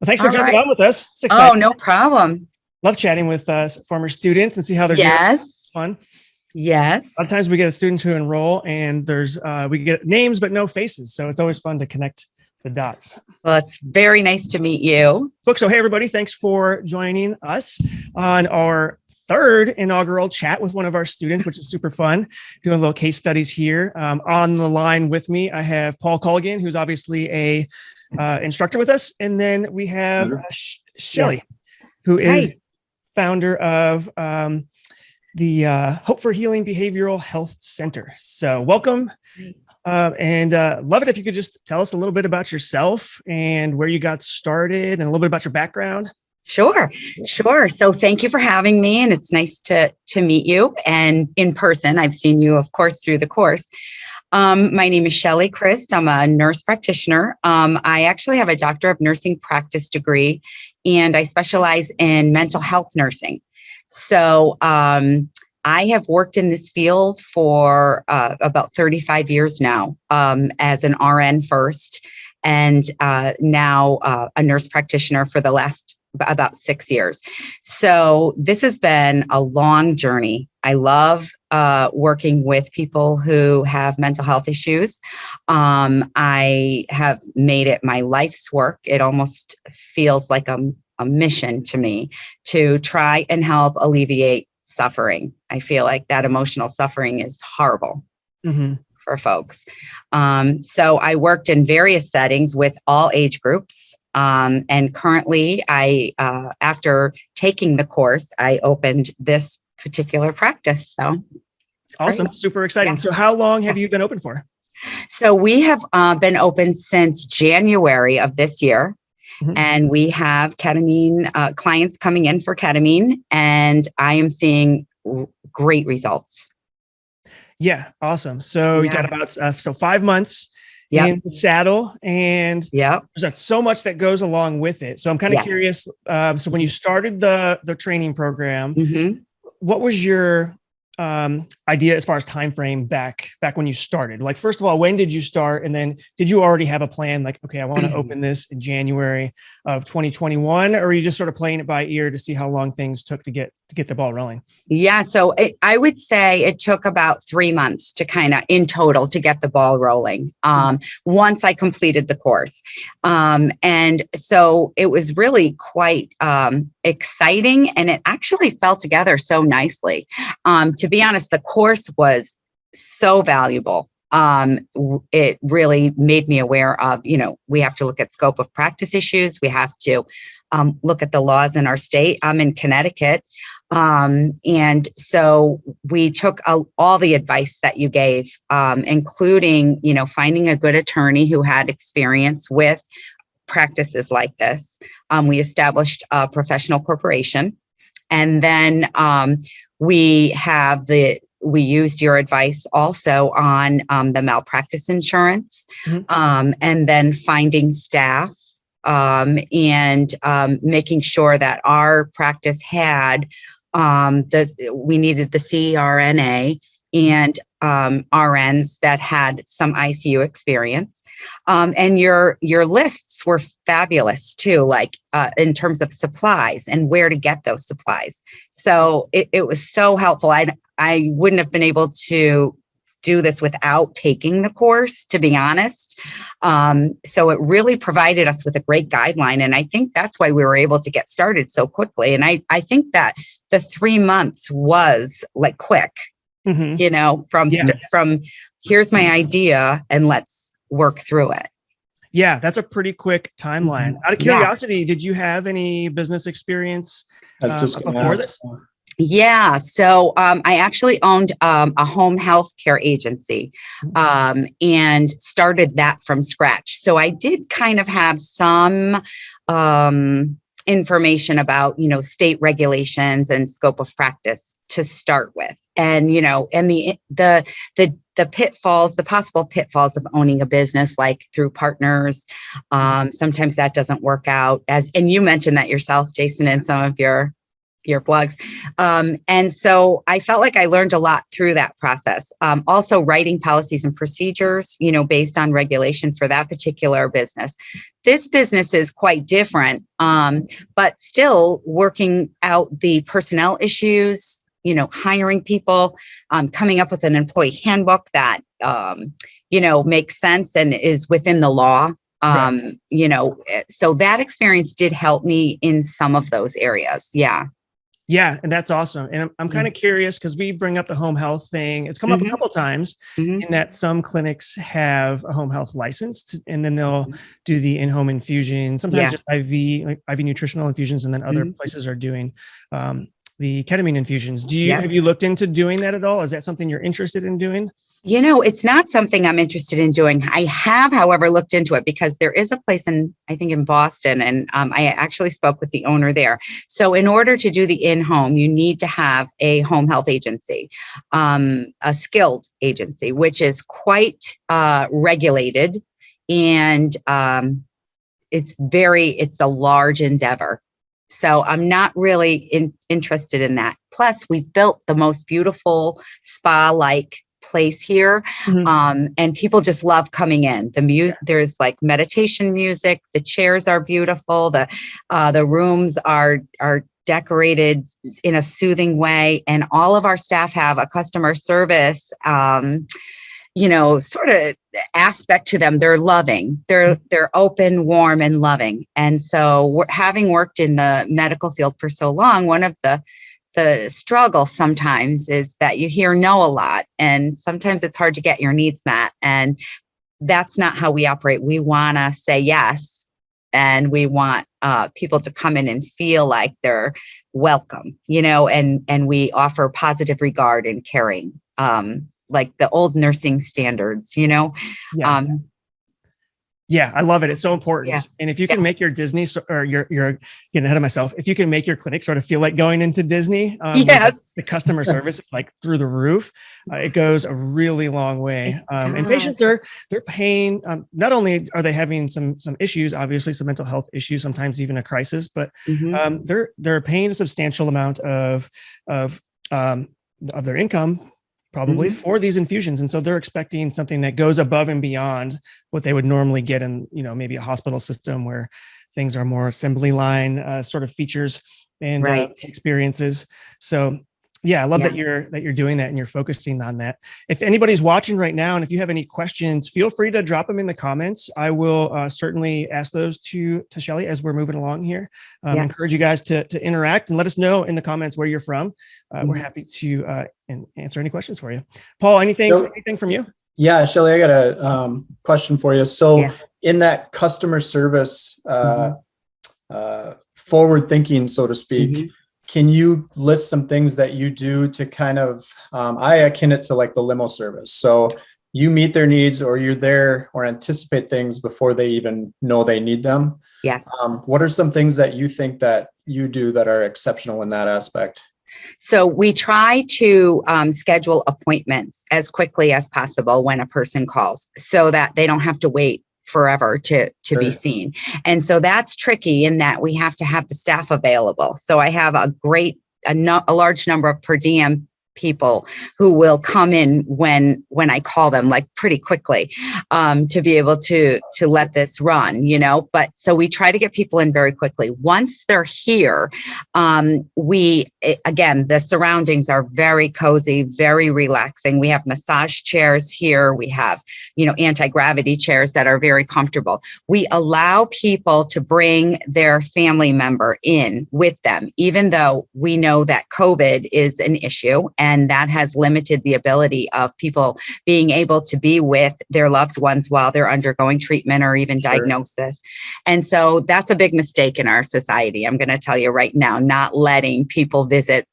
Well, thanks for All jumping right. on with us. It's Oh, exciting. no problem. Love chatting with former students and see how they're doing. Yes. Fun. Yes. A lot of times we get a student to enroll and there's we get names but no faces. So it's always fun to connect the dots. Well, it's very nice to meet you. So hey, everybody, thanks for joining us on our third inaugural chat with one of our students, which is super fun, doing little case studies here. On the line with me, I have Paul Culligan, who's obviously a instructor with us. And then we have Shelley, who is founder of the Hope for Healing Behavioral Health Center. So welcome. And love it if you could just tell us a little bit about yourself and where you got started and a little bit about your background. Sure. So thank you for having me. And it's nice to meet you and in person. I've seen you, of course, through the course. My name is Shelley Christ. I'm a nurse practitioner. I actually have a Doctor of Nursing practice degree, and I specialize in mental health nursing. So I have worked in this field for about 35 years now, as an RN first, and now a nurse practitioner for the last about 6 years. So this has been a long journey. I love working with people who have mental health issues. I have made it my life's work. It almost feels like a mission to me to try and help alleviate suffering. I feel like that emotional suffering is horrible. For folks. So I worked in various settings with all age groups. And currently after taking the course, I opened this particular practice. So it's awesome. Great. Super exciting. Yeah. So how long have you been open for? So we have been open since January of this year. And we have ketamine clients coming in for ketamine, and I am seeing great results. Yeah. Awesome. So you got about 5 months in the saddle, and there's so much that goes along with it. So I'm kind of curious. So when you started the training program, what was your idea as far as time frame back when you started? Like, first of all, when did you start? And then did you already have a plan? Like, okay, I want to open this in January of 2021, or were you just sort of playing it by ear to see how long things took to get the ball rolling? Yeah. So I would say it took about 3 months to in total to get the ball rolling. Once I completed the course. And so it was really quite exciting, and it actually fell together so nicely. To be honest, the course was so valuable. It really made me aware of, we have to look at scope of practice issues. We have to look at the laws in our state. I'm in Connecticut. And so we took all the advice that you gave, including, finding a good attorney who had experience with practices like this. We established a professional corporation, and then we used your advice also on the malpractice insurance, and then finding staff, and making sure that our practice had we needed the CRNA and RNs that had some ICU experience. And your lists were fabulous too, like in terms of supplies and where to get those supplies. So it was so helpful. I wouldn't have been able to do this without taking the course, to be honest. So it really provided us with a great guideline. And I think that's why we were able to get started so quickly. And I think that the 3 months was like quick, from here's my idea and let's work through it. Yeah, that's a pretty quick timeline. Out of curiosity, did you have any business experience before this? Yeah. So I actually owned a home health care agency, and started that from scratch. So I did kind of have some information about, state regulations and scope of practice to start with. And, and the pitfalls, the possible pitfalls of owning a business, like through partners. Sometimes that doesn't work out, and you mentioned that yourself, Jason, in some of your earplugs. And so I felt like I learned a lot through that process. Also writing policies and procedures, based on regulation for that particular business. This business is quite different, but still working out the personnel issues, hiring people, coming up with an employee handbook that, makes sense and is within the law. Right. So that experience did help me in some of those areas. Yeah. Yeah. And that's awesome. And I'm kind of curious because we bring up the home health thing. It's come up a couple of times in that some clinics have a home health license and then they'll do the in-home infusion, sometimes just IV, like IV nutritional infusions. And then other places are doing the ketamine infusions. Have you looked into doing that at all? Is that something you're interested in doing? It's not something I'm interested in doing. I have, however, looked into it because there is a place I think in Boston, and I actually spoke with the owner there. So in order to do the in-home, you need to have a home health agency, a skilled agency, which is quite regulated. And it's a large endeavor. So I'm not really interested in that. Plus, we've built the most beautiful spa-like place here, and people just love coming in. The music, there's like meditation music. The chairs are beautiful. The rooms are decorated in a soothing way, and all of our staff have a customer service, sort of aspect to them. They're loving. They're open, warm, and loving. And so, having worked in the medical field for so long, one of the struggle sometimes is that you hear no a lot, and sometimes it's hard to get your needs met. And that's not how we operate. We want to say yes, and we want people to come in and feel like they're welcome, and we offer positive regard and caring, like the old nursing standards, Yeah, I love it. It's so important. Yeah. And if you can make your Disney, or you're getting ahead of myself, if you can make your clinic sort of feel like going into Disney, yes, the customer service is like through the roof. It goes a really long way. And patients they're paying. Not only are they having some issues, obviously some mental health issues, sometimes even a crisis, but they're paying a substantial amount of their income, probably for these infusions. And so they're expecting something that goes above and beyond what they would normally get in, maybe a hospital system where things are more assembly line sort of features and experiences. So yeah, I love that you're doing that and you're focusing on that. If anybody's watching right now, and if you have any questions, feel free to drop them in the comments. I will certainly ask those to Shelley as we're moving along here. Encourage you guys to interact and let us know in the comments where you're from. We're happy to answer any questions for you. Paul, anything from you? Yeah, Shelley, I got a question for you. So in that customer service, forward thinking, so to speak, can you list some things that you do to kind of, I akin it to like the limo service. So you meet their needs, or you're there or anticipate things before they even know they need them. Yes. What are some things that you think that you do that are exceptional in that aspect? So we try to schedule appointments as quickly as possible when a person calls, so that they don't have to wait forever to be seen. And so that's tricky in that we have to have the staff available. So I have a large number of per diem people who will come in when I call them, like pretty quickly, to be able to let this run, but so we try to get people in very quickly. Once they're here, again, the surroundings are very cozy, very relaxing. We have massage chairs here. We have, anti-gravity chairs that are very comfortable. We allow people to bring their family member in with them, even though we know that COVID is an issue, and that has limited the ability of people being able to be with their loved ones while they're undergoing treatment or even diagnosis. And so that's a big mistake in our society. I'm going to tell you right now, not letting people visit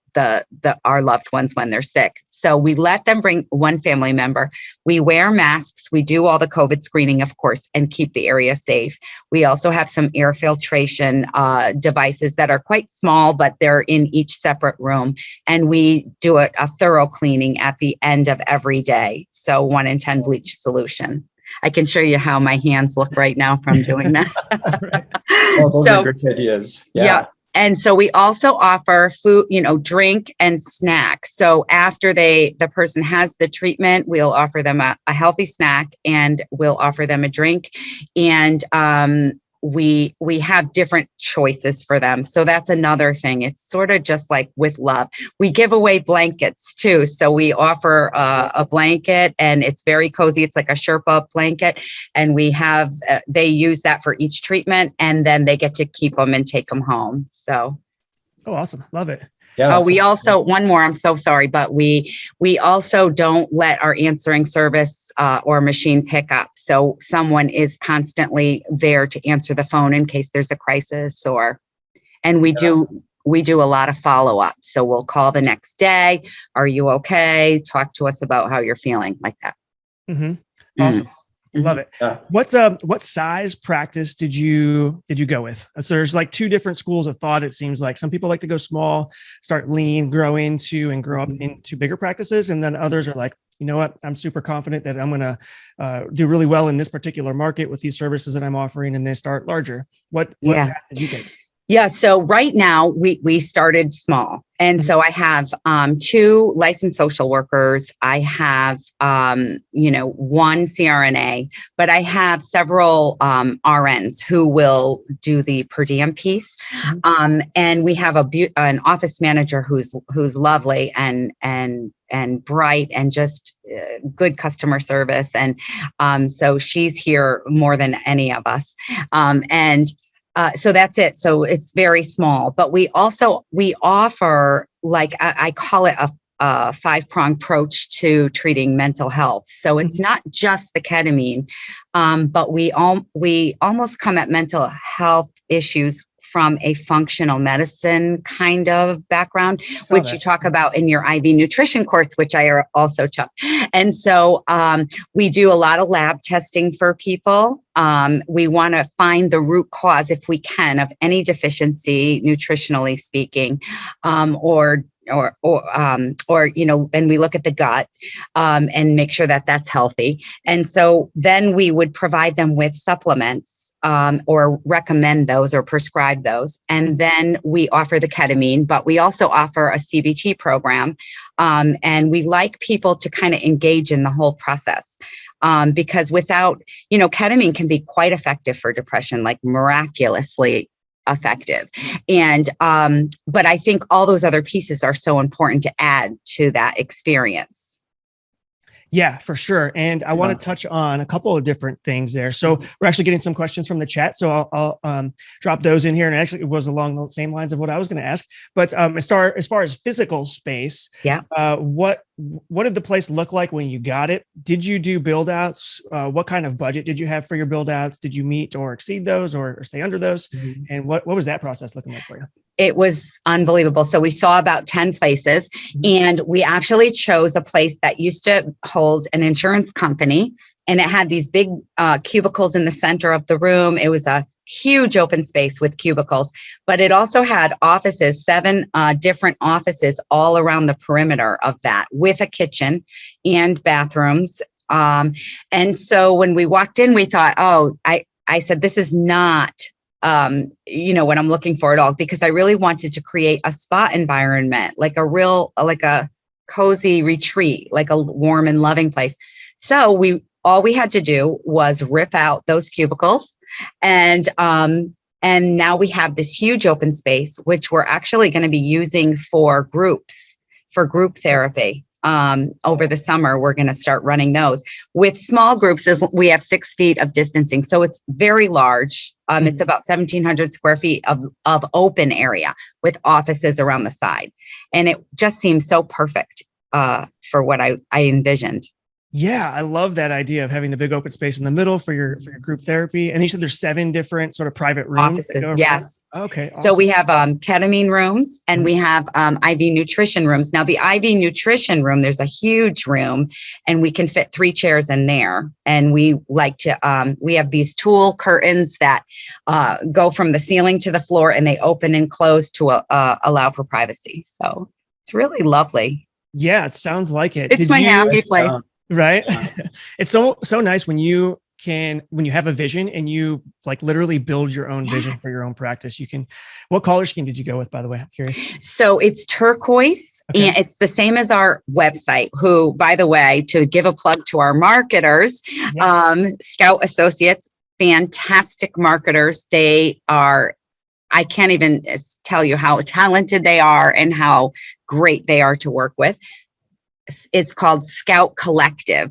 our loved ones when they're sick. So we let them bring one family member. We wear masks. We do all the COVID screening, of course, and keep the area safe. We also have some air filtration devices that are quite small, but they're in each separate room. And we do a thorough cleaning at the end of every day. So 1 in 10 bleach solution. I can show you how my hands look right now from doing that. Well, those are great ideas. Yeah. And so we also offer food, drink and snack. So after the person has the treatment, we'll offer them a healthy snack, and we'll offer them a drink. And we have different choices for them. So that's another thing. It's sort of just like with love. We give away blankets too. So we offer a blanket, and it's very cozy. It's like a Sherpa blanket. And we have, they use that for each treatment, and then they get to keep them and take them home. So. Oh, awesome. Love it. Yeah. We also, one more, I'm so sorry, but we also don't let our answering service or machine pick up. So someone is constantly there to answer the phone in case there's a crisis, and we do a lot of follow-up. So we'll call the next day. Are you okay? Talk to us about how you're feeling, like that. Mm-hmm. Awesome. Love it. Yeah. What size practice did you go with? So there's like two different schools of thought. It seems like some people like to go small, start lean, grow up into bigger practices. And then others are like, you know what, I'm super confident that I'm going to do really well in this particular market with these services that I'm offering, and they start larger. What path did you take? Yeah. So right now we started small. And so I have 2 licensed social workers. I have, one CRNA, but I have several RNs who will do the per diem piece. And we have an office manager who's lovely and bright and just good customer service. And so she's here more than any of us. So that's it. So it's very small, but we offer, like, I call it a 5-pronged approach to treating mental health. So it's not just the ketamine, but we almost come at mental health issues from a functional medicine kind of background, which you talk about in your IV nutrition course, which I also took. And so we do a lot of lab testing for people. We want to find the root cause, if we can, of any deficiency, nutritionally speaking, and we look at the gut and make sure that that's healthy. And so then we would provide them with supplements, or recommend those or prescribe those. And then we offer the ketamine, but we also offer a CBT program. And we like people to kind of engage in the whole process. Because without, ketamine can be quite effective for depression, like miraculously effective. And, but I think all those other pieces are so important to add to that experience. Yeah, for sure. And I want to touch on a couple of different things there. So we're actually getting some questions from the chat. So I'll drop those in here. And actually it was along the same lines of what I was going to ask. But as far as physical space, what did the place look like when you got it? Did you do build outs? What kind of budget did you have for your build outs? Did you meet or exceed those or stay under those? And what was that process looking like for you? It was unbelievable. So we saw about 10 places, and we actually chose a place that used to hold an insurance company, and it had these big cubicles in the center of the room. It was a huge open space with cubicles, but it also had offices, 7 different offices all around the perimeter of that, with a kitchen and bathrooms. And so when we walked in, we thought, I said, this is not what I'm looking for at all, because I really wanted to create a spa environment, like a cozy retreat, like a warm and loving place. So all we had to do was rip out those cubicles, and now we have this huge open space, which we're actually going to be using for group therapy. Over the summer, we're going to start running those with small groups. As we have 6 feet of distancing. So it's very large. It's about 1,700 square feet of open area with offices around the side. And it just seems so perfect for what I envisioned. Yeah, I love that idea of having the big open space in the middle for your group therapy. And you said there's 7 different sort of private rooms. Offices, yes. Okay. Awesome. So we have ketamine rooms, and we have IV nutrition rooms. Now the IV nutrition room, there's a huge room, and we can fit 3 chairs in there. And we like to, we have these tulle curtains that go from the ceiling to the floor, and they open and close to allow for privacy. So it's really lovely. Yeah, it sounds like it. It's my happy place. Right. It's so nice when you when you have a vision and you like literally build your own vision for your own practice, what color scheme did you go with, by the way? I'm curious. So it's turquoise. Okay. And it's the same as our website, who, by the way, to give a plug to our marketers, Scout Associates, fantastic marketers. They are, I can't even tell you how talented they are and how great they are to work with. It's called Scout Collective,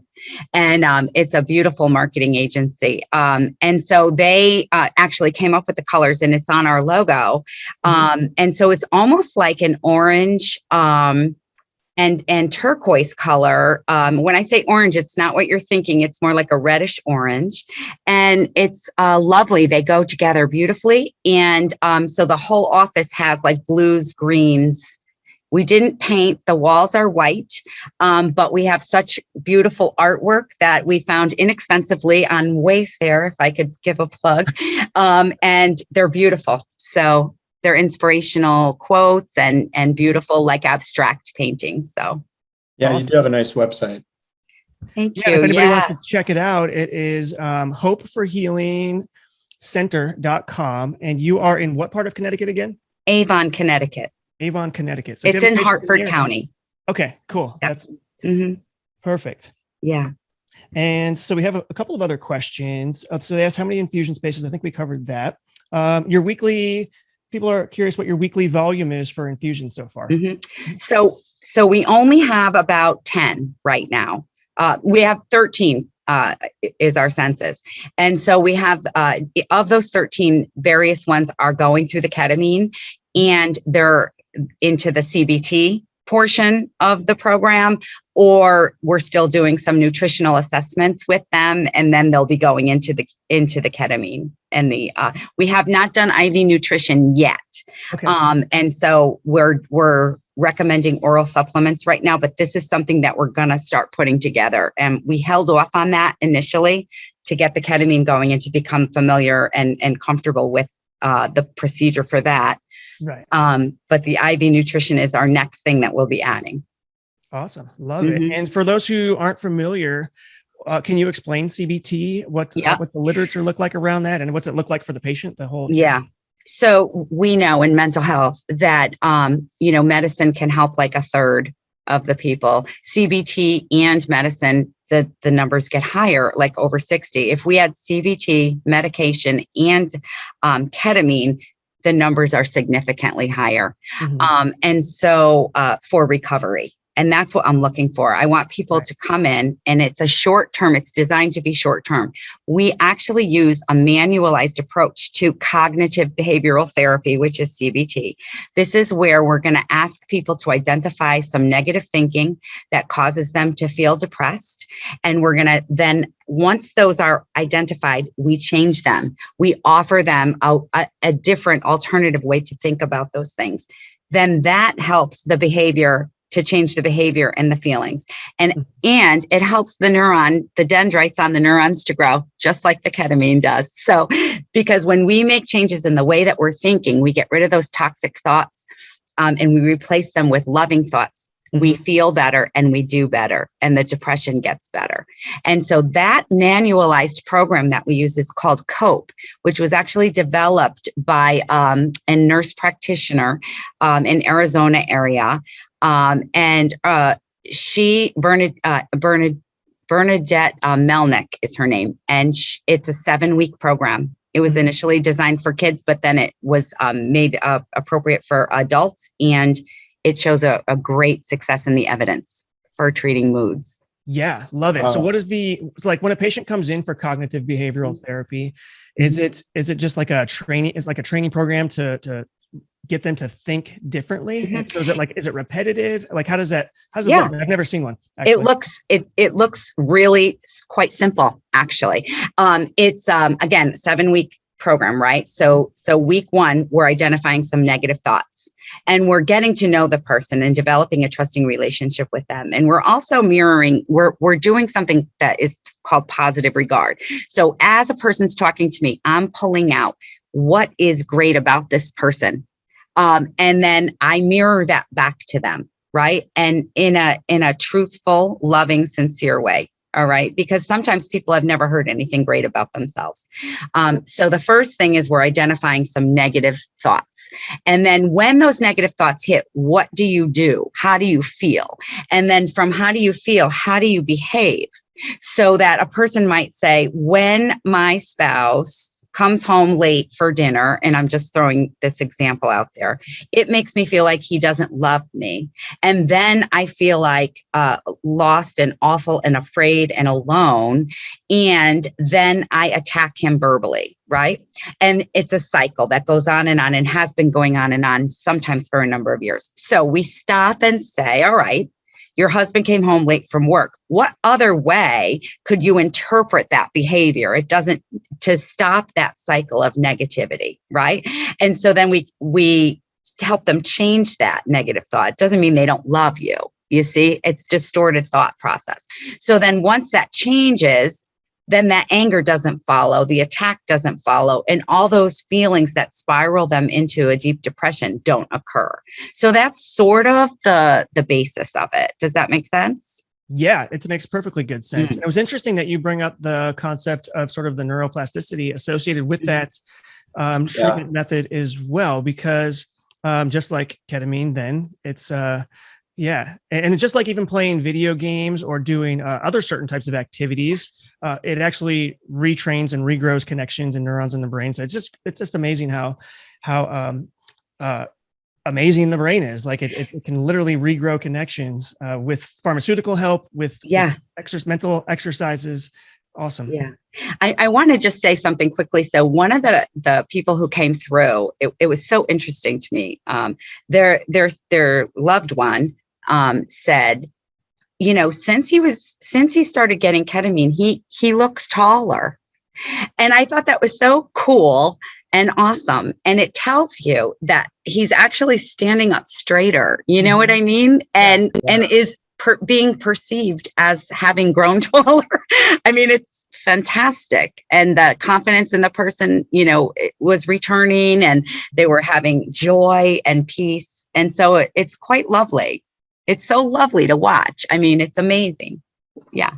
and it's a beautiful marketing agency. And so they actually came up with the colors, and it's on our logo. And so it's almost like an orange and turquoise color. When I say orange, it's not what you're thinking. It's more like a reddish orange, and it's lovely. They go together beautifully. And so the whole office has like blues, greens. We didn't paint, the walls are white, but we have such beautiful artwork that we found inexpensively on Wayfair, if I could give a plug, and they're beautiful. So they're inspirational quotes and beautiful, like abstract paintings. So yeah, awesome. You do have a nice website. Thank you. If anybody wants to check it out, it is hopeforhealingcenter.com. And you are in what part of Connecticut again? Avon, Connecticut. Avon, Connecticut. So it's in Hartford County. Okay, cool. Yep. That's perfect. Yeah. And so we have a couple of other questions. So they asked how many infusion spaces. I think we covered that. Your weekly, people are curious what your weekly volume is for infusion so far. So we only have about 10 right now. We have 13 is our census. And so we have, of those 13, various ones are going through the ketamine, and they're into the CBT portion of the program, or we're still doing some nutritional assessments with them, and then they'll be going into the ketamine. And we have not done IV nutrition yet. Okay. And so we're recommending oral supplements right now, but this is something that we're gonna start putting together. And we held off on that initially to get the ketamine going and to become familiar and comfortable with the procedure for that. Right. But the IV nutrition is our next thing that we'll be adding. Awesome. Love it. And for those who aren't familiar, can you explain CBT? What the literature look like around that, and what's it look like for the patient? Yeah. So we know in mental health that, medicine can help like a third of the people. CBT and medicine, the numbers get higher, like over 60. If we had CBT, medication, and ketamine, the numbers are significantly higher. And so for recovery. And that's what I'm looking for. I want people to come in, and it's a short term. It's designed to be short term. We actually use a manualized approach to cognitive behavioral therapy, which is CBT. This is where we're going to ask people to identify some negative thinking that causes them to feel depressed. And we're going to then, once those are identified, we change them. We offer them a different alternative way to think about those things. Then that helps the behavior to change the behavior and the feelings. And it helps the dendrites on the neurons to grow, just like the ketamine does. So, because when we make changes in the way that we're thinking, we get rid of those toxic thoughts and we replace them with loving thoughts. We feel better and we do better, and the depression gets better. And so that manualized program that we use is called COPE, which was actually developed by a nurse practitioner in Arizona area. Bernadette Melnick is her name. And it's a 7-week program. It was initially designed for kids, but then it was made appropriate for adults. And it shows a great success in the evidence for treating moods. Yeah, love it. So what is when a patient comes in for cognitive behavioral therapy, is it just like a training? It's like a training program to get them to think differently. So is it repetitive? Like, how does it look? I've never seen one. Actually. It looks really quite simple, actually. It's again, 7-week program, right? So week 1, we're identifying some negative thoughts, and we're getting to know the person and developing a trusting relationship with them. And we're also mirroring, we're doing something that is called positive regard. So as a person's talking to me, I'm pulling out what is great about this person. And then I mirror that back to them, right? And in a truthful, loving, sincere way. All right. Because sometimes people have never heard anything great about themselves. So the first thing is we're identifying some negative thoughts. And then when those negative thoughts hit, what do you do? How do you feel? And then from how do you feel, how do you behave? So that a person might say, when my spouse comes home late for dinner, and I'm just throwing this example out there, it makes me feel like he doesn't love me. And then I feel like lost and awful and afraid and alone. And then I attack him verbally, right? And it's a cycle that goes on and has been going on and on, sometimes for a number of years. So we stop and say, all right, your husband came home late from work. What other way could you interpret that behavior? It doesn't, to stop that cycle of negativity, right? And so then we help them change that negative thought. It doesn't mean they don't love you. You see, it's distorted thought process. So then once that changes, then that anger doesn't follow, the attack doesn't follow, and all those feelings that spiral them into a deep depression don't occur. So that's sort of the basis of it. Does that make sense? Yeah, it makes perfectly good sense. And it was interesting that you bring up the concept of sort of the neuroplasticity associated with that treatment method as well, because just like ketamine, then it's yeah. And it's just like even playing video games or doing other certain types of activities, it actually retrains and regrows connections and neurons in the brain. So it's just amazing how amazing the brain is. Like it can literally regrow connections with pharmaceutical help, with mental exercises. Awesome. Yeah. I want to just say something quickly. So one of the people who came through, it was so interesting to me. Their loved one said, you know, since he started getting ketamine, he looks taller. And I thought that was so cool and awesome. And it tells you that he's actually standing up straighter. You know what I mean? And is being perceived as having grown taller. I mean, it's fantastic. And the confidence in the person, you know, it was returning, and they were having joy and peace. And so it's quite lovely. It's so lovely to watch. I mean, it's amazing. Yeah.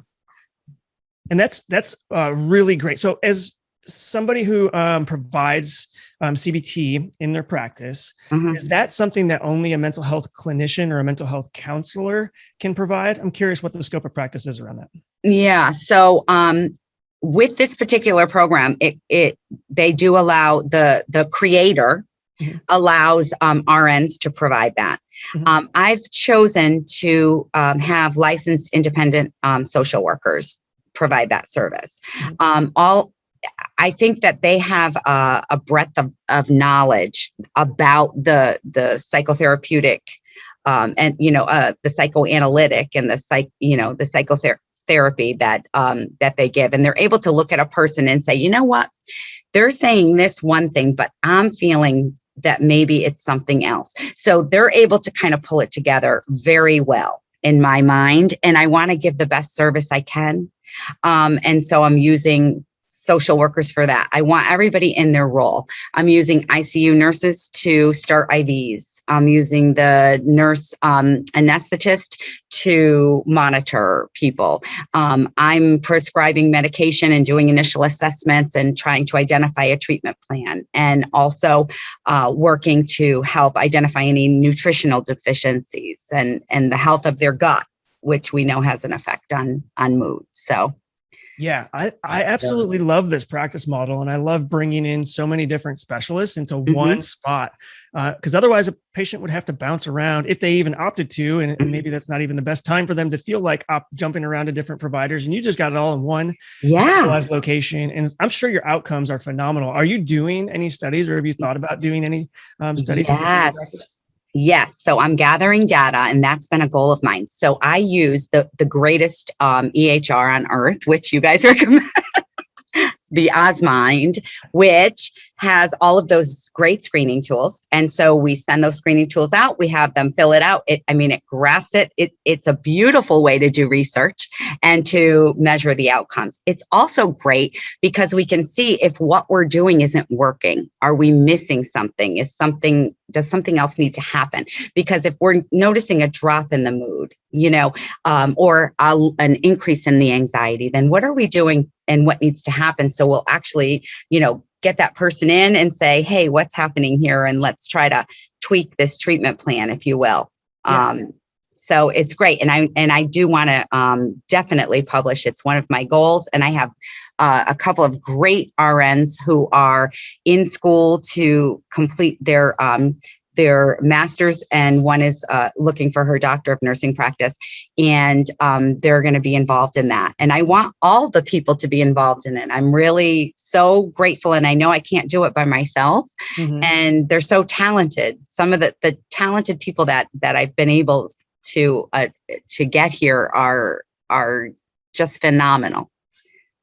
And that's really great. So as somebody who provides CBT in their practice, is that something that only a mental health clinician or a mental health counselor can provide? I'm curious what the scope of practice is around that. Yeah. So with this particular program, they do allow the creator allows RNs to provide that. I've chosen to have licensed independent social workers provide that service. I think that they have a breadth of knowledge about the psychotherapeutic and the psychoanalytic and the psychotherapy that they give, and they're able to look at a person and say, you know what, they're saying this one thing, but I'm feeling that maybe it's something else. So they're able to kind of pull it together very well in my mind, and I want to give the best service I can. And so I'm using social workers for that. I want everybody in their role. I'm using ICU nurses to start IVs. I'm using the nurse anesthetist to monitor people. I'm prescribing medication and doing initial assessments and trying to identify a treatment plan, and also working to help identify any nutritional deficiencies and the health of their gut, which we know has an effect on mood. So. Yeah, I absolutely love this practice model, and I love bringing in so many different specialists into one spot, because otherwise a patient would have to bounce around if they even opted to, and maybe that's not even the best time for them to feel like jumping around to different providers, and you just got it all in one live location. And I'm sure your outcomes are phenomenal. Are you doing any studies, or have you thought about doing any studies? Yes. So I'm gathering data, and that's been a goal of mine. So I use the greatest EHR on earth, which you guys recommend. the Osmind, which has all of those great screening tools. And so we send those screening tools out. We have them fill it out. It graphs it. It's a beautiful way to do research and to measure the outcomes. It's also great because we can see if what we're doing isn't working. Are we missing something? Does something else need to happen? Because if we're noticing a drop in the mood, or an increase in the anxiety, then what are we doing and what needs to happen? So we'll actually, get that person in and say, hey, what's happening here? And let's try to tweak this treatment plan, if you will. Yeah. So it's great. And I do want to definitely publish. It's one of my goals. And I have a couple of great RNs who are in school to complete their master's, and one is looking for her doctor of nursing practice, and they're going to be involved in that. And I want all the people to be involved in it. I'm really so grateful, and I know I can't do it by myself. Mm-hmm. And they're so talented. Some of the talented people that I've been able to get here are just phenomenal.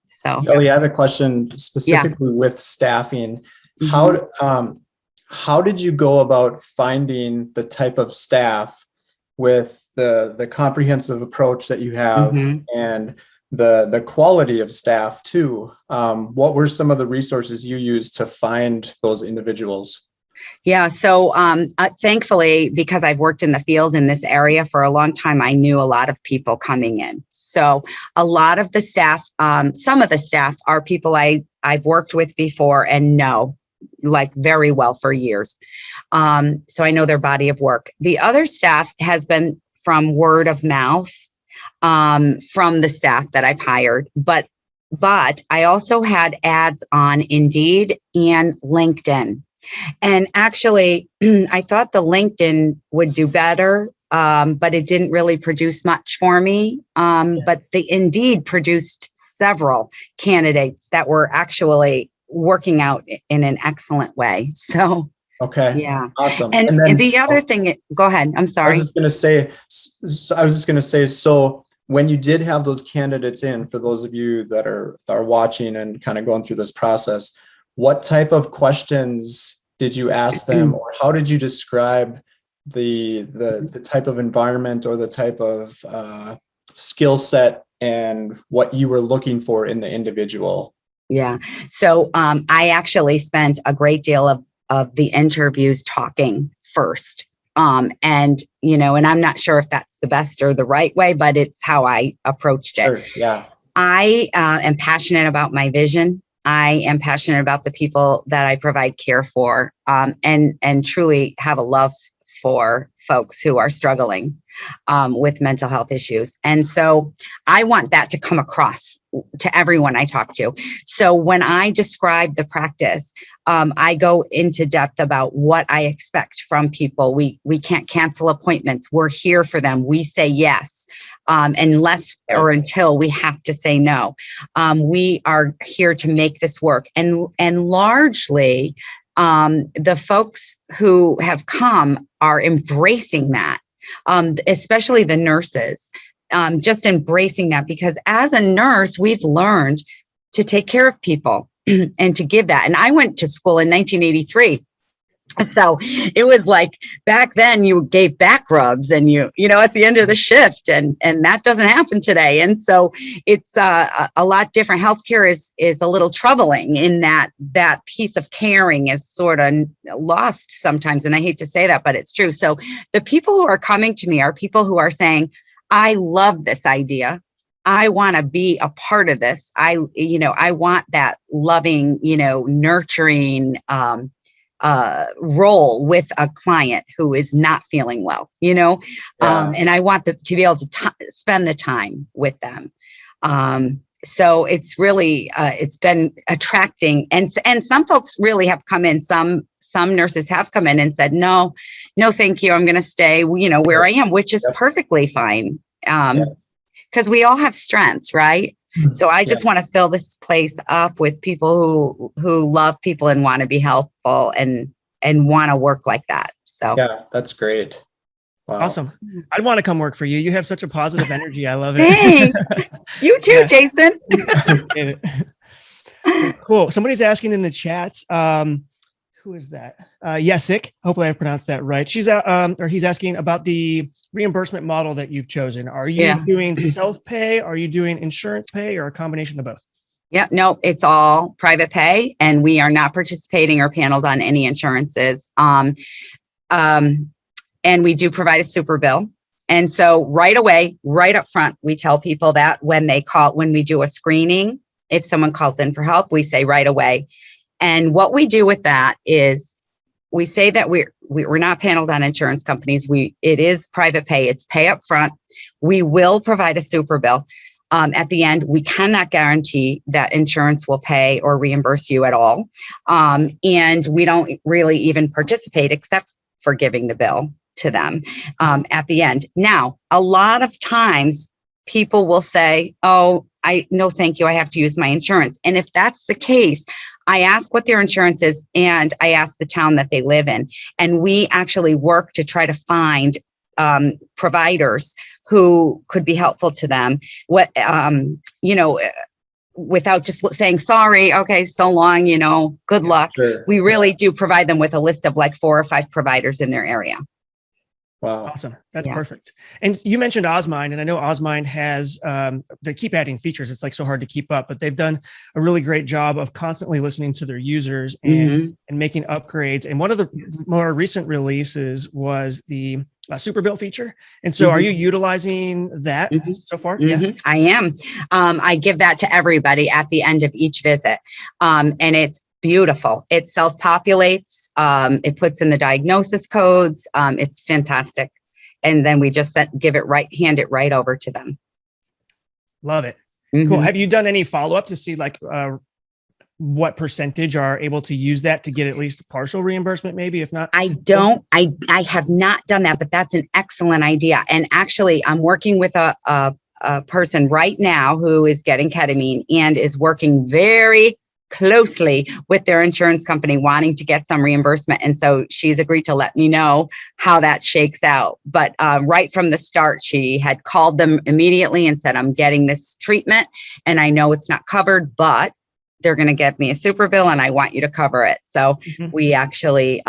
So, Shelley, I have a question specifically with staffing. Mm-hmm. How did you go about finding the type of staff with the comprehensive approach that you have, mm-hmm. and the quality of staff too? What were some of the resources you used to find those individuals? Yeah. So thankfully, because I've worked in the field in this area for a long time, I knew a lot of people coming in. So a lot of the staff, some of the staff are people I've worked with before and know like very well for years. So I know their body of work. The other staff has been from word of mouth, from the staff that I've hired, but I also had ads on Indeed and LinkedIn. And actually, I thought the LinkedIn would do better, but it didn't really produce much for me. But the Indeed produced several candidates that were actually working out in an excellent way. So, okay. Yeah. Awesome. And then, the other thing, go ahead. I'm sorry. I was just going to say, so when you did have those candidates in, for those of you that are watching and kind of going through this process, what type of questions did you ask them, or how did you describe the type of environment or the type of skill set and what you were looking for in the individual? Yeah. So I actually spent a great deal of the interviews talking first. And I'm not sure if that's the best or the right way, but it's how I approached it. Sure. Yeah. I am passionate about my vision. I am passionate about the people that I provide care for, and truly have a love for folks who are struggling with mental health issues. And so I want that to come across to everyone I talk to. So when I describe the practice, I go into depth about what I expect from people. We can't cancel appointments. We're here for them. We say yes. Unless or until we have to say no. We are here to make this work. And largely, the folks who have come are embracing that, especially the nurses, just embracing that, because as a nurse, we've learned to take care of people and to give that. And I went to school in 1983. So it was like back then you gave back rubs and you at the end of the shift, and that doesn't happen today. And so it's a lot different. Healthcare is a little troubling in that piece of caring is sort of lost sometimes. And I hate to say that, but it's true. So the people who are coming to me are people who are saying, I love this idea. I want to be a part of this. I want that loving, nurturing, role with a client who is not feeling well, and I want them to be able to spend the time with them. So it's really, it's been attracting, and some folks really have come in. Some nurses have come in and said, no, thank you. I'm going to stay, where I am, which is perfectly fine. Because we all have strengths, right? So I just want to fill this place up with people who love people and want to be helpful and want to work like that. So yeah, that's great. Wow. Awesome. I'd want to come work for you. You have such a positive energy. I love it. Thanks. You too, Jason. Cool. Somebody's asking in the chat, who is that? Yesik. Hopefully I pronounced that right. She's or he's asking about the reimbursement model that you've chosen. Are you doing self-pay? Are you doing insurance pay, or a combination of both? Yeah, no, it's all private pay, and we are not participating or paneled on any insurances. And we do provide a super bill. And so right away, right up front, we tell people that when we do a screening, if someone calls in for help, we say right away. And what we do with that is we say that we're not paneled on insurance companies. It is private pay. It's pay up front. We will provide a super bill. At the end, we cannot guarantee that insurance will pay or reimburse you at all. And we don't really even participate except for giving the bill to them at the end. Now, a lot of times people will say, oh, no, thank you. I have to use my insurance. And if that's the case, I ask what their insurance is, and I ask the town that they live in. And we actually work to try to find providers who could be helpful to them. Without just saying, sorry, okay, so long, good luck. Sure. We really do provide them with a list of like 4 or 5 providers in their area. Wow. Awesome. That's perfect. And you mentioned Osmind, and I know Osmind has, they keep adding features. It's like so hard to keep up, but they've done a really great job of constantly listening to their users and making upgrades. And one of the more recent releases was the super bill feature. And so are you utilizing that so far? Yeah, I am. I give that to everybody at the end of each visit. And it's beautiful. It self-populates. It puts in the diagnosis codes. It's fantastic. And then we just hand it right over to them. Love it. Cool. Have you done any follow-up to see what percentage are able to use that to get at least partial reimbursement, maybe, if not? I have not done that, but that's an excellent idea. And actually, I'm working with a person right now who is getting ketamine and is working very closely with their insurance company, wanting to get some reimbursement. And so she's agreed to let me know how that shakes out. But right from the start, she had called them immediately and said, I'm getting this treatment and I know it's not covered, but they're going to give me a super bill and I want you to cover it. So we actually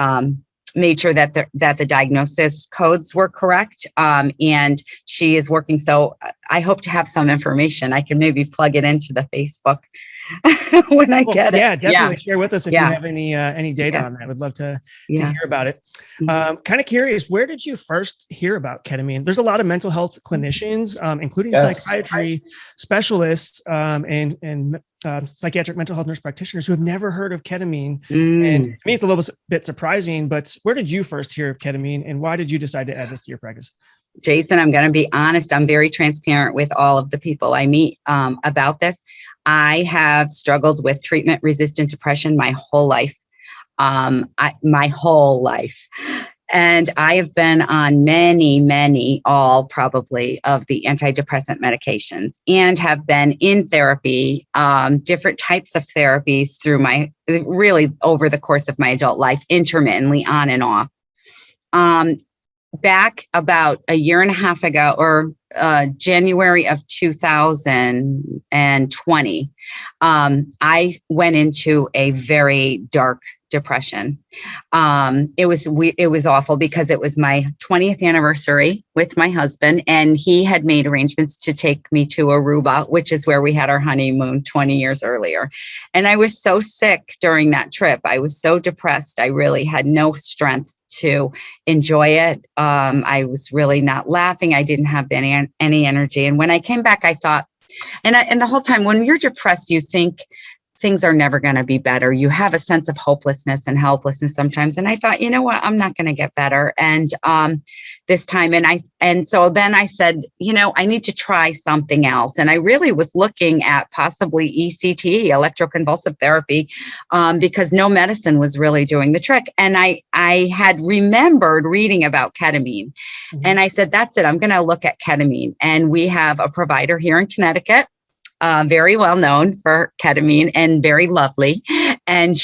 made sure that the diagnosis codes were correct. And she is working. So I hope to have some information. I can maybe plug it into the Facebook when I get it. Yeah, definitely share with us if you have any data on that. We'd love to hear about it. Kind of curious, where did you first hear about ketamine? There's a lot of mental health clinicians, including psychiatry specialists and psychiatric mental health nurse practitioners who have never heard of ketamine. And to me, it's a little bit surprising, but where did you first hear of ketamine and why did you decide to add this to your practice? Jason, I'm going to be honest. I'm very transparent with all of the people I meet about this. I have struggled with treatment-resistant depression my whole life. My whole life. And I have been on many, all probably of the antidepressant medications and have been in therapy, different types of therapies really over the course of my adult life, intermittently on and off. Back about a year and a half ago, or January of 2020, I went into a very dark depression. It was awful because it was my 20th anniversary with my husband, and he had made arrangements to take me to Aruba, which is where we had our honeymoon 20 years earlier. And I was so sick during that trip. I was so depressed. I really had no strength to enjoy it. I was really not laughing. I didn't have any energy. And when I came back, I thought, and the whole time when you're depressed, you think things are never going to be better. You have a sense of hopelessness and helplessness sometimes. And I thought, you know what, I'm not going to get better. And this time, and so then I said, I need to try something else. And I really was looking at possibly ECT, electroconvulsive therapy, because no medicine was really doing the trick. And I had remembered reading about ketamine. And I said, that's it. I'm going to look at ketamine. And we have a provider here in Connecticut, very well known for ketamine and very lovely. And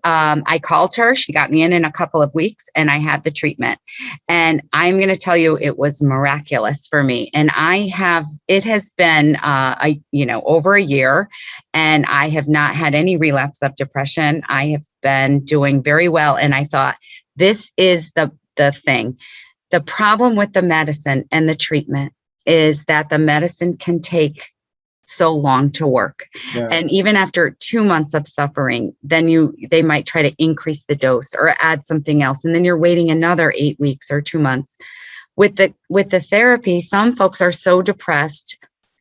I called her, she got me in a couple of weeks, and I had the treatment. And I'm going to tell you, it was miraculous for me. And it has been, over a year, and I have not had any relapse of depression. I have been doing very well. And I thought, this is the thing. The problem with the medicine and the treatment is that the medicine can take so long to work. Yeah. And even after 2 months of suffering, then they might try to increase the dose or add something else. And then you're waiting another 8 weeks or 2 months. With the therapy, some folks are so depressed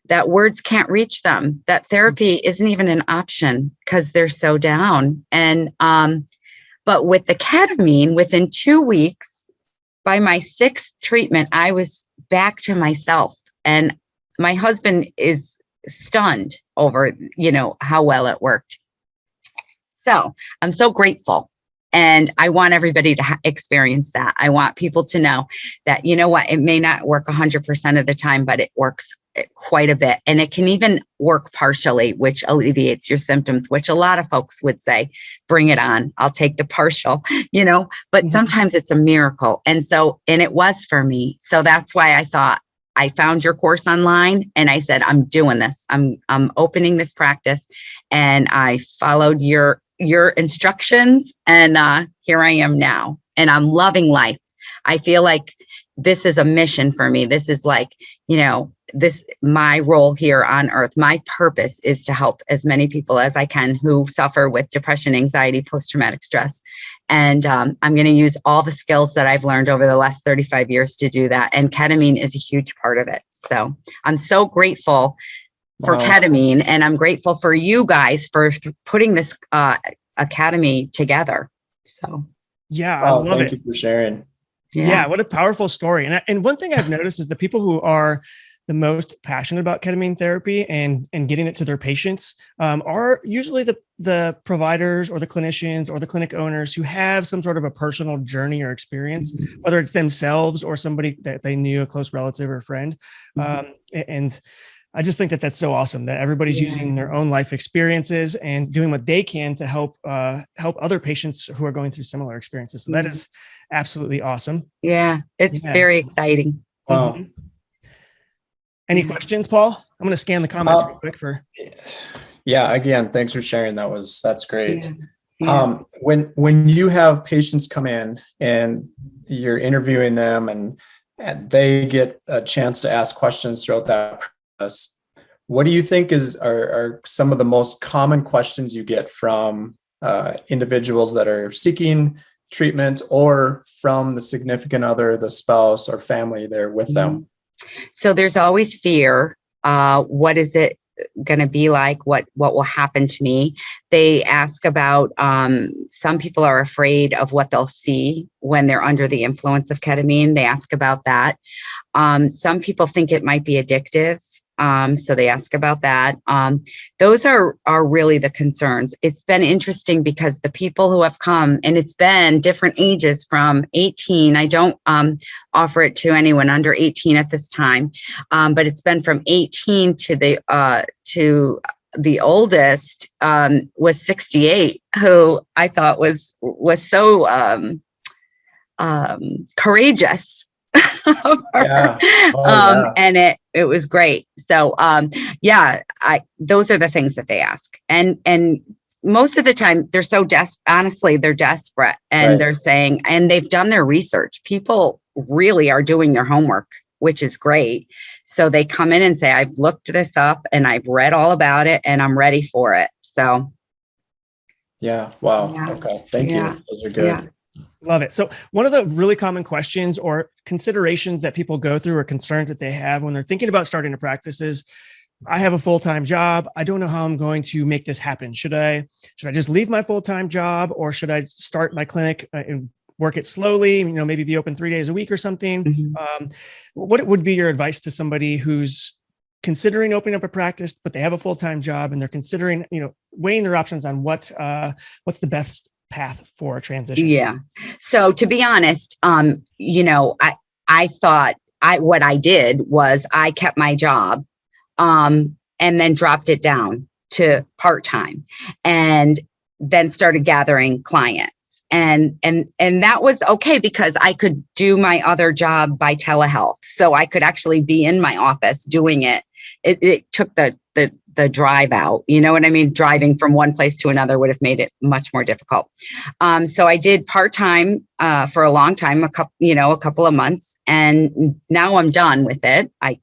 that words can't reach them, that therapy isn't even an option because they're so down. And, but with the ketamine, within 2 weeks, by my 6th treatment, I was back to myself. And my husband is stunned over, how well it worked. So I'm so grateful. And I want everybody to experience that. I want people to know that, it may not work 100% of the time, but it works quite a bit. And it can even work partially, which alleviates your symptoms, which a lot of folks would say, bring it on. I'll take the partial, but sometimes it's a miracle. And it was for me. So that's why I thought, I found your course online and I said, I'm doing this. I'm opening this practice, and I followed your instructions, and here I am now, and I'm loving life. I feel like this is a mission for me. This is like, my role here on earth. My purpose is to help as many people as I can who suffer with depression, anxiety, post-traumatic stress. And I'm going to use all the skills that I've learned over the last 35 years to do that. And ketamine is a huge part of it. So I'm so grateful for ketamine, and I'm grateful for you guys for putting this academy together. So yeah, I love it. Thank you for sharing. Yeah, what a powerful story. And one thing I've noticed is the people who are the most passionate about ketamine therapy and getting it to their patients are usually the providers or the clinicians or the clinic owners who have some sort of a personal journey or experience, whether it's themselves or somebody that they knew, a close relative or friend. And I just think that that's so awesome that everybody's using their own life experiences and doing what they can to help other patients who are going through similar experiences. So that is absolutely awesome. Yeah, it's very exciting. Wow. Any questions, Paul? I'm going to scan the comments real quick for. Yeah, again, thanks for sharing. That's great. Yeah. When you have patients come in and you're interviewing them and they get a chance to ask questions throughout that process, what do you think are some of the most common questions you get from individuals that are seeking treatment or from the significant other, the spouse or family there with them? So there's always fear. What is it going to be like? What will happen to me? They ask about, some people are afraid of what they'll see when they're under the influence of ketamine. They ask about that. Some people think it might be addictive. So they ask about that. Those are really the concerns. It's been interesting because the people who have come, and it's been different ages from 18. I don't offer it to anyone under 18 at this time, but it's been from 18 to the oldest was 68, who I thought was so courageous. And it was great. So those are the things that they ask, and most of the time they're so honestly, they're desperate, and they're saying, and they've done their research. People really are doing their homework, which is great. So they come in and say, I've looked this up and I've read all about it and I'm ready for it. So wow. Okay, thank you. Those are good. Love it. So one of the really common questions or considerations that people go through or concerns that they have when they're thinking about starting a practice is, I have a full-time job. I don't know how I'm going to make this happen. Should I just leave my full-time job, or should I start my clinic and work it slowly, maybe be open 3 days a week or something? What would be your advice to somebody who's considering opening up a practice, but they have a full-time job and they're considering, weighing their options on what's the best path for a transition? Yeah. So to be honest, I thought what I did was I kept my job, and then dropped it down to part-time. And then started gathering clients. And that was okay because I could do my other job by telehealth. So I could actually be in my office doing it. It took the drive out, you know what I mean? Driving from one place to another would have made it much more difficult. So I did part-time for a long time, a couple of months, and now I'm done with it. I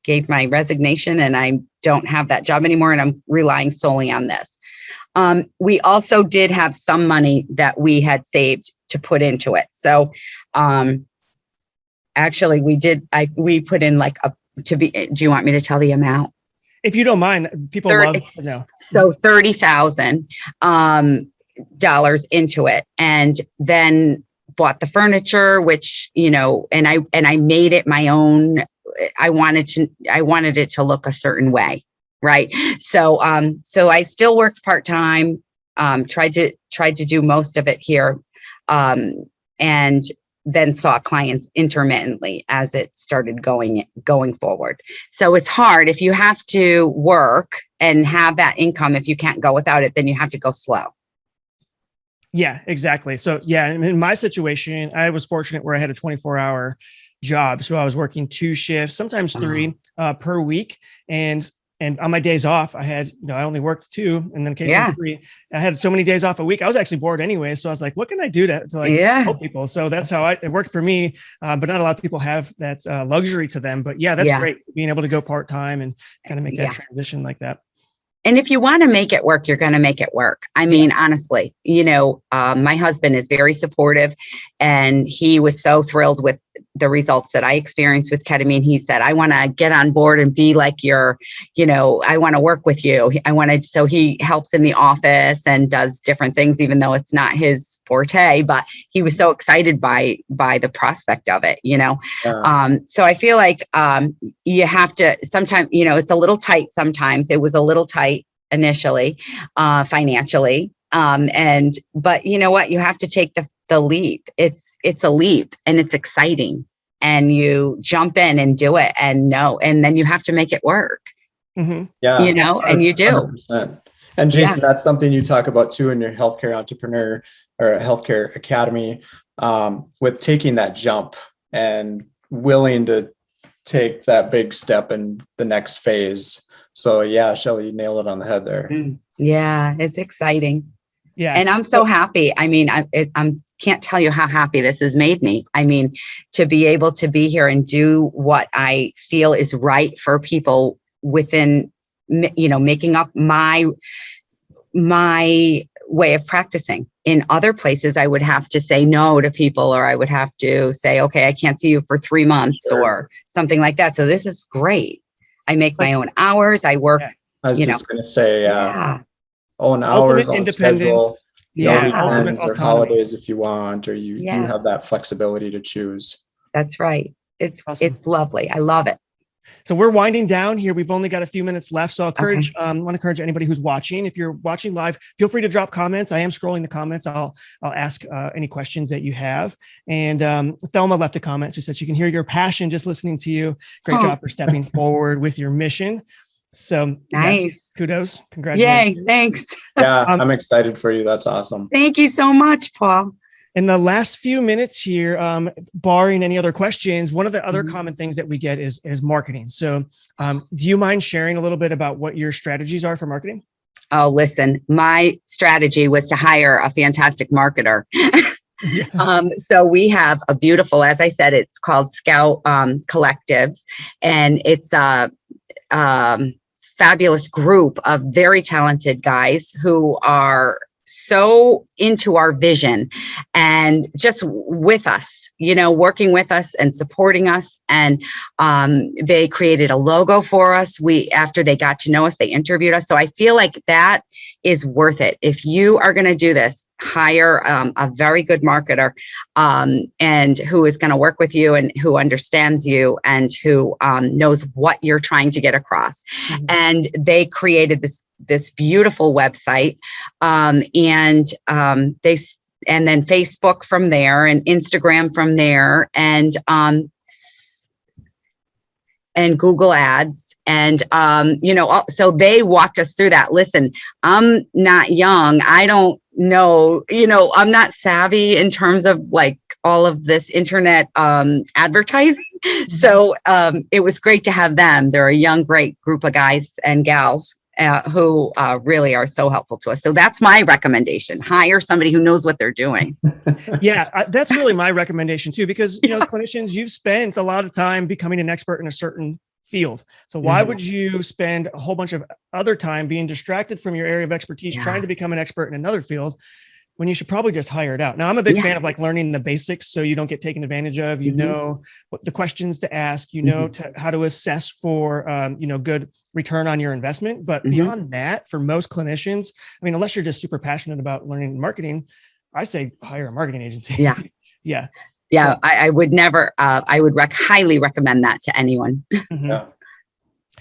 gave my resignation and I don't have that job anymore, and I'm relying solely on this. We also did have some money that we had saved to put into it. So, actually we put in do you want me to tell the amount? If you don't mind, people love to know. So $30,000 into it, and then bought the furniture, which, and I made it my own. I wanted it to look a certain way. Right. So I still worked part-time, tried to do most of it here, and then saw clients intermittently as it started going forward. So it's hard if you have to work and have that income. If you can't go without it, then you have to go slow. Yeah, exactly. So yeah, in my situation, I was fortunate where I had a 24-hour job. So I was working 2 shifts, sometimes 3 per week. And on my days off, I had, I only worked 2 and then occasionally 3. I had so many days off a week. I was actually bored anyway. So I was like, what can I do to help people? So that's how it worked for me. But not a lot of people have that luxury to them. But yeah, that's great. Being able to go part-time and kind of make that transition like that. And if you want to make it work, you're going to make it work. I mean, honestly, my husband is very supportive, and he was so thrilled with the results that I experienced with ketamine. He said, I want to get on board and be like I want to work with you. So he helps in the office and does different things, even though it's not his forte, but he was so excited by the prospect of it, So I feel like you have to sometimes, it's a little tight sometimes. It was a little tight initially, financially. But you know what? You have to take the leap. It's a leap, and it's exciting, and you jump in and do it, and then you have to make it work. Mm-hmm. Yeah. And you do. 100%. And Jason, that's something you talk about too in your healthcare entrepreneur or healthcare academy, with taking that jump and willing to take that big step in the next phase. So yeah, Shelley, you nailed it on the head there. Yeah, it's exciting. Yeah. And I'm so happy. I mean, I can't tell you how happy this has made me. I mean, to be able to be here and do what I feel is right for people within, making up my way of practicing. In other places, I would have to say no to people, or I would have to say, okay, I can't see you for 3 months or something like that. So this is great. I make my own hours. I work. I was just going to say, own hours, own schedule, ultimate or holidays if you want, or you have that flexibility to choose. That's right. It's lovely. I love it. So we're winding down here. We've only got a few minutes left. So I want to encourage anybody who's watching. If you're watching live, feel free to drop comments. I am scrolling the comments. I'll ask any questions that you have. And Thelma left a comment. She said she can hear your passion just listening to you. Great job for stepping forward with your mission. So nice. Yes, kudos. Congratulations. Yay. Thanks. Yeah, I'm excited for you. That's awesome. Thank you so much, Paul. In the last few minutes here, barring any other questions, one of the other common things that we get is marketing. So do you mind sharing a little bit about what your strategies are for marketing? Oh, listen, my strategy was to hire a fantastic marketer. So we have a beautiful, as I said, it's called Scout Collectives, and it's a fabulous group of very talented guys who are so into our vision and just with us, working with us and supporting us. And they created a logo for us. After they got to know us, they interviewed us. So I feel like that is worth it. If you are going to do this, hire a very good marketer and who is going to work with you and who understands you and who knows what you're trying to get across. And they created this beautiful website, and then Facebook from there, and Instagram from there, and Google Ads, And, so they walked us through that. Listen, I'm not young. I don't know, I'm not savvy in terms of like all of this internet advertising. So it was great to have them. They're a young, great group of guys and gals who really are so helpful to us. So that's my recommendation. Hire somebody who knows what they're doing. Yeah, that's really my recommendation too, because, as clinicians, you've spent a lot of time becoming an expert in a certain field. So why would you spend a whole bunch of other time being distracted from your area of expertise, trying to become an expert in another field, when you should probably just hire it out? Now, I'm a big fan of like learning the basics so you don't get taken advantage of, know what the questions to ask, how to assess for, good return on your investment. But beyond that, for most clinicians, I mean, unless you're just super passionate about learning marketing, I say hire a marketing agency. Yeah. I would never, I would highly recommend that to anyone.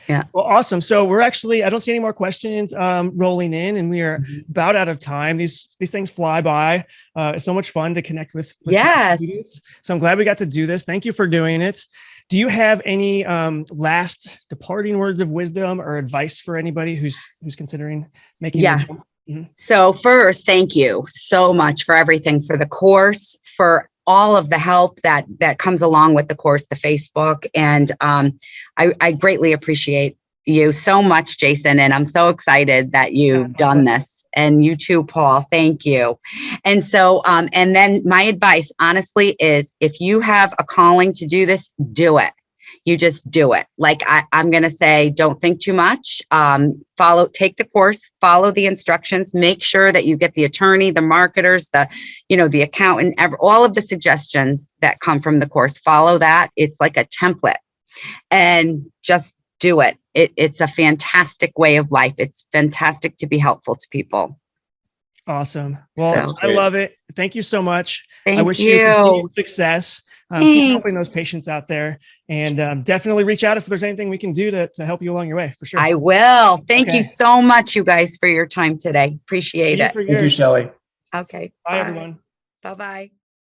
Yeah. Well, awesome. So we're actually, I don't see any more questions rolling in, and we are about out of time. These things fly by. It's so much fun to connect with students. So I'm glad we got to do this. Thank you for doing it. Do you have any last departing words of wisdom or advice for anybody who's considering making the jump? So first, thank you so much for everything, for the course, for all of the help that comes along with the course, the Facebook. And I greatly appreciate you so much, Jason. And I'm so excited that you've done this. And you too, Paul. Thank you. And so, and then my advice, honestly, is if you have a calling to do this, do it. You just do it. Like I'm going to say, don't think too much. Take the course, follow the instructions, make sure that you get the attorney, the marketers, the accountant, all of the suggestions that come from the course. Follow that. It's like a template, and just do it. It's a fantastic way of life. It's fantastic to be helpful to people. Awesome. Well, I love it. Thank you so much. I wish you continued success. Keep helping those patients out there, and definitely reach out if there's anything we can do to help you along your way, for sure. I will. Thank you so much, you guys, for your time today. Appreciate it. Thank you, Shelley. Okay. Bye, everyone. Bye-bye.